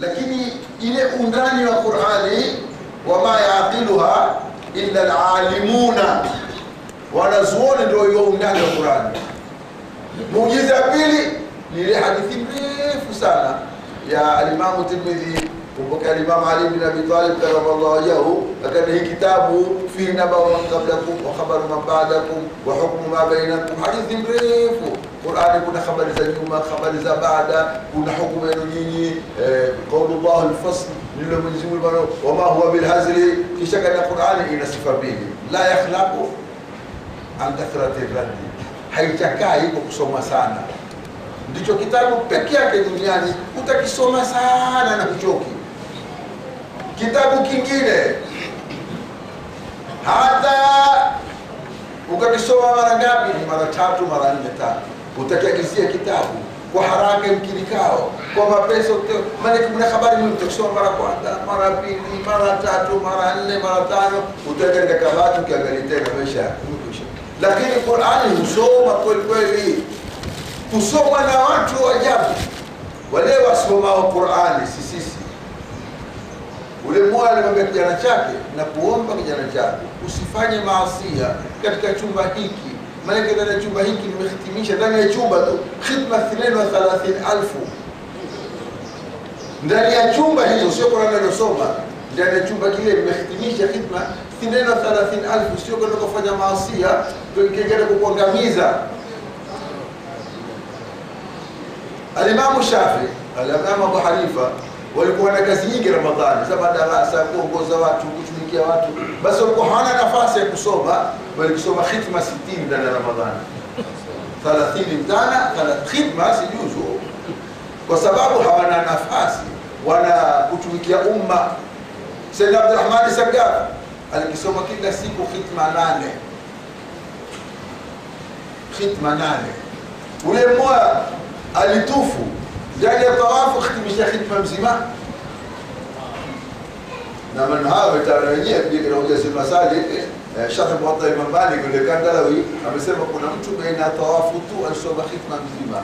lakini ile undani wa Qur'ani wama yaqiluha illa alalimuna, wanazuoni ndio hiyo undani wa Qur'ani. Muujiza pili ni ile hadithi mrefu sana ya al-Imam Tirmidhi kumbuka al-Imam Ali bin Abi Talib karamallahu wajhahu, akana hii kitabu fi naba'u man qablakum wa khabaru man ba'dakum wa hukmu ma bainakum. Hadithi mrefu Qur'ani, kuna habari za nyuma, habari za baada, kuna hukumu yenu nyinyi, qaulullah al-fasl nilo Mwenyezi Mungu wama huwa bil hazli. Kisha kana Qur'ani ina sifa mbili, la yakhlaqu an kathrati raddi, haichakai kwa kusoma sana. Ndicho kitabu pekee yake duniani utakisoma sana na kuchoki. Kitabu kingine hata ukakisoma mara ngapi, ni mara 3 mara 4 5, utakiagizia kitabu kwa haraka mkilikao kwa mapesa. Maana kuna habari nyingi utakisoma mara kwanza, mara pili, mara 3, mara 4, mara 5, utaenda kabati ukiangalia tena maisha yamekwisha. Lakini Qur'ani husoma kweli kweli, kusoma na watu ajabu. Wale wasomao Qur'ani sisi ule mmoja alimwambia kijana chake, na kuomba kijana chake usifanye maasiya katika chumba hiki, maana ndani ya chumba hiki nimehitimisha, ndani ya chumba tu khidma 32,000. Ndani ya chumba hicho, sio Qur'ani aliyosoma, ndani ya chumba kile nimehitimisha khidma 32,000, sio kwenda kufanya maasiya tukienda kukuangamiza. Al-Imam Shafi, al-Imam Abu Hanifa walikuwa na kazi nyingi Ramadhani, za madarasa, kuongoza watu, kutumikia watu. Basi walikuwa hawana nafasi ya kusoma, walikisoma khitma 60 ndani ya Ramadhani. 30 mtana, khitma si juzu, kwa sababu hawana nafasi, wana kutumikia umma. Sayyid Abdurrahman Sagaf alikisoma kila siku khitma 8. Khitma 8. Ule mmoja alitufu ndani ya tawafu khitimisha khitma mzima. Na manhawa tano wenyewe ndio kujaza masali Sheikh Muwatta Imam Malik yule Kandalawi amesema kuna mtu baina tawafu tu alisoma khitma mzima.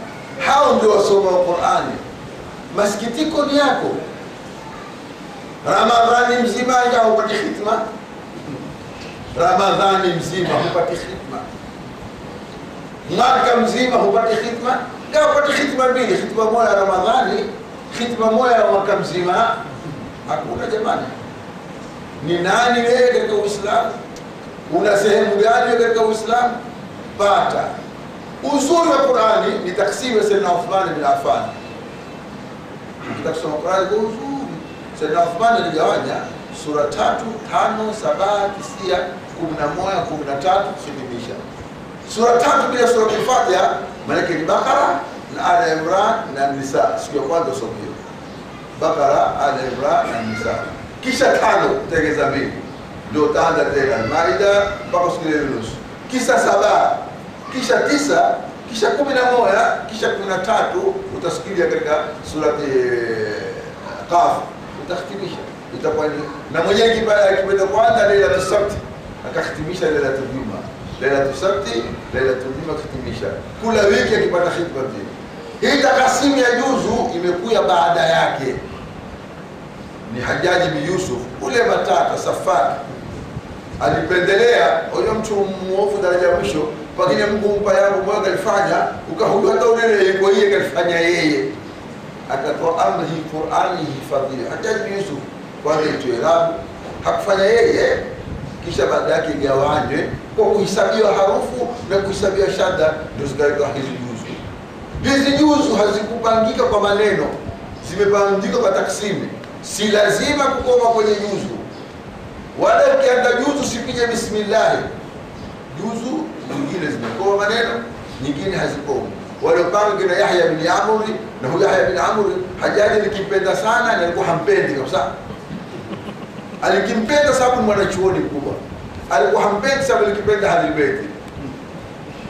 Hao ndio wasoma Qur'ani. Masikitiko ni yako, Ramadhani mzima hupati khitma, Ramadhani mzima hupati khitma, mwaka mzima hupati khitma. Kapata khitma mbili, khitma moja Ramadhani, khitma moja ya mwaka mzima. Hakuna jamani. Ni nani wewe katika Uislamu? Una sehemu gani katika Uislamu? Pata uzuri wa Qur'ani. Ni taksimu ya Sayyidina Uthman bin Affan. Ukitaka kusoma Qur'ani kwa uzuri, Sayyidina Uthman aligawanya sura 3, 5, 7, 9, 11, 13 kuhitimisha. Sura 3 bila sura al-Fatiha, maana ni Bakara na Al Imran na Nisa. Siku ya kwanza someo Bakara, Al Imran na Nisa, kisha 5 tegeza mbili, ndio utaanza tena Al-Maida mpaka siku ya nusu, kisha 7, kisha 9, kisha 11, kisha 13 utasikilia katika surati Qaf, utahitimisha. Itakuwa na mwenyewe kipenda kwanza Lailatul Sabt akahitimisha Lailatul Jumaa, Lailatul Sabti, Lailatul Jumaa khitimisha. Kula wiki akipata khitma mbili. Hii takasimu ya juzu imekuja baada yake. Ni Hajjaji bin Yusuf ule matata Safari alipendelea huyo mtu muovu daraja ya mwisho, pengine Mungu mpa yangu moja alifanya ukahudua hata ule yuko yeye kalifanya yeye, akatoa amri hii Qur'ani hifadhiwe. Hajjaji bin Yusuf kwa hiyo Arabu hakufanya yeye, kisha baada yake igawanywe kwa kuhesabiwa harufu na kuhesabiwa shadda, ndio zikaitwa hizi juzu. Hizi juzu hazikupangika kwa maneno, zimepangika kwa taksimu. Si lazima kukoma kwenye juzu, wala ukianda juzu sipige bismillah. Juzu nyingine zimekoma maneno, nyingine hazikoma. Wale panga kina Yahya bin Amr, na huyo Yahya bin Amr Hajjaji nikipenda sana, na alikuwa hampendi kabisa. Alikimpenda sababu mwanachuoni mkubwa, alikuwa hampendi sababu alikipenda Ahlul Bayt.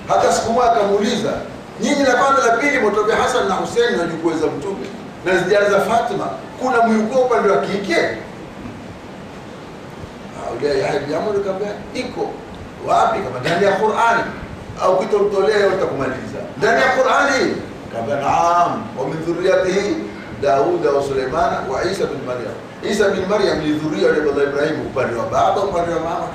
Hata siku moja akamuuliza, nyinyi la kwanza la pili mtoke Hassan na Hussein na jukuu za Mtume na zijaza Fatima, kuna mjukuu upande wa kike? Yule Yahya bin Amr akamwambia iko wapi? Kama ndani ya Qur'ani, au kitomtolea utakumaliza ndani ya Qur'ani. Akamwambia naam, wa min dhurriyyatihi Daud wa Suleimana wa Isa bin Maryam. Isa bin Maryam ni dhuria ya Nabii Ibrahim upande wa baba, upande wa mama.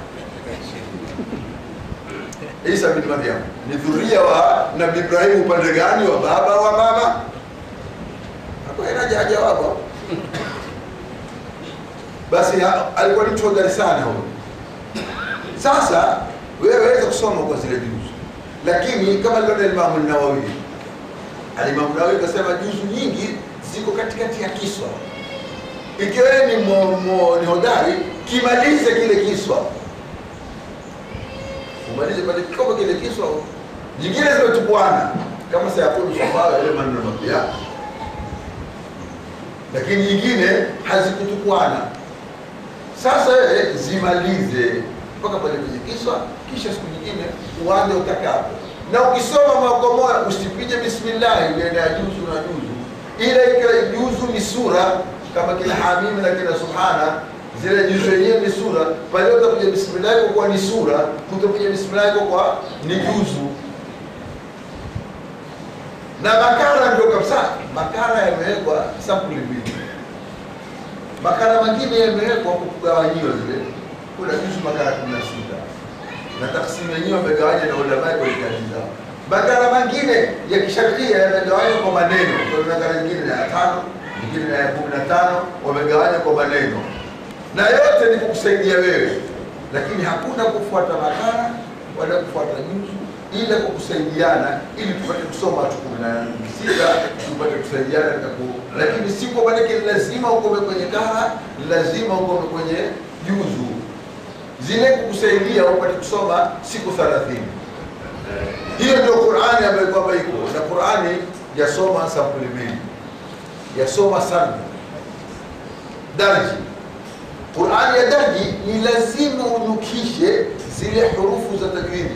Isa bin Maryam ni dhuria wa Nabii Ibrahim upande gani, wa baba wa mama? Hapo inaja jawabu. Basi alikuwa ni mtu hodari sana huyo. Sasa wewe waweza kusoma kwa zile juzu, lakini kama alivyo Imam an-Nawawi, Imam an-Nawawi kasema juzu nyingi ziko katikati ya kiswa. Ikiwa ni hodari, kimalize kile kiswa, umalize pale kama kile kiswa. Nyingine zimetupwana kama sayakulu sababu ile maneno mapya, lakini nyingine hazikutupwana. Sasa wewe zimalize mpaka pale kwenye kiswa, kisha siku nyingine uanze utakapo. Na ukisoma makomoa usipige bismillah ile ya juzu na juzu. Ile juzu ni sura kama kila Hamim na kila Subhana, zile juzu yenyewe ni sura. Pale utakuja bismillah kwa ni sura, kutokuja bismillah kwa ni juzu. Na makara ndio kabisa, makara yamewekwa sampuli mbili. Makara mengine yamewekwa kugawanyiwa zile. Kuna juzu makara 16. Na taksimu yenyewe wamegawanya na ulama kwa kanisa. Makara mengine ya kisharia yamegawanywa kwa maneno. Kuna makara nyingine ya 5, nyingine ya 15, wamegawanya kwa maneno. Na yote ni kukusaidia wewe. Lakini hakuna kufuata makara wala kufuata juzu, ila kukusaidiana ili tupate kusoma 16, tupate kusaidiana lakini si kwa maana lazima ukome kwenye kara, lazima ukome kwenye juzu. Zile kukusaidia upate kusoma siku 30. Hiyo ndio Qur'ani ambayo kwamba iko. Na Qur'ani yasoma sampuli mbili. Yasoma sana darji. Qur'ani ya darji ni lazima unukishe zile hurufu za tajwidi.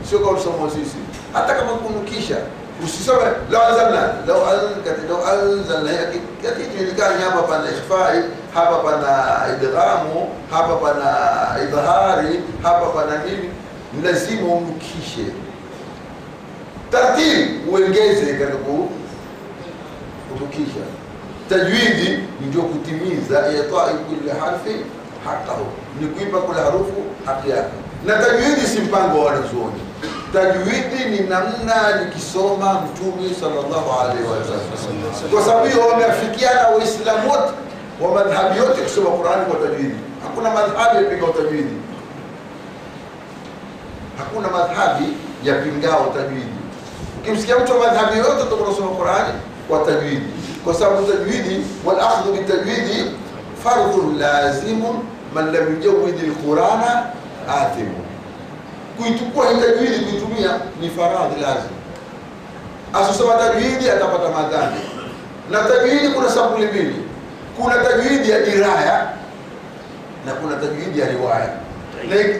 Sio kama usoma sisi. Hata kama kunukisha, usisome law anzalna yakiti ilikani hapa pana ikhfai, hapa pana idghamu, hapa pana idhari, hapa pana nini. Lazima unukishe taratibu, uongeze katika kunukisha. Tajwidi ndio kutimiza yatoi kulli harfi haqqahu, ni kuipa kila harufu haki yake. Na tajwidi si mpango wa wanazuoni. Tajwidi ni namna nikisoma Mtume sallallahu alaihi wasallam. Kwa sababu hiyo wameafikiana Waislamu wote wa madhhabi yote kusoma Qur'ani kwa tajwidi. Hakuna madhhabi yapinga tajwidi. Hakuna madhhabi yapingao tajwidi. Ukimsikia mtu wa madhhabi yote atakayosoma Qur'ani kwa tajwidi, kwa sababu tajwidi wal akhdhu bit tajwidi fardhun lazimun man lam yujawwid al-Qur'ana athimu. Kuitukua hii tajwidi, kuitumia ni faradhi lazima. Asosoma tajwidi atapata madhambi. Na tajwidi kuna sampuli mbili. Kuna tajwidi ya diraya na kuna tajwidi ya riwaya.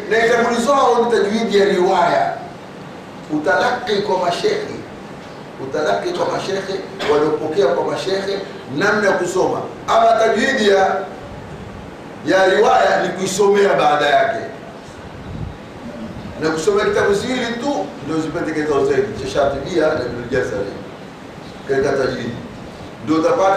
Na itamulizao ni tajwidi ya riwaya. Utalaki kwa mashekhi. Utalaki kwa mashekhi, waliopokea kwa mashekhi namna ya kusoma. Ama tajwidi ya riwaya ni kuisomea baada yake. Na kusoma kitabu zili tu ndio zipendekeza zaidi cha Shatibia na Ibn Jazari katika tajwidi. Ndio utapata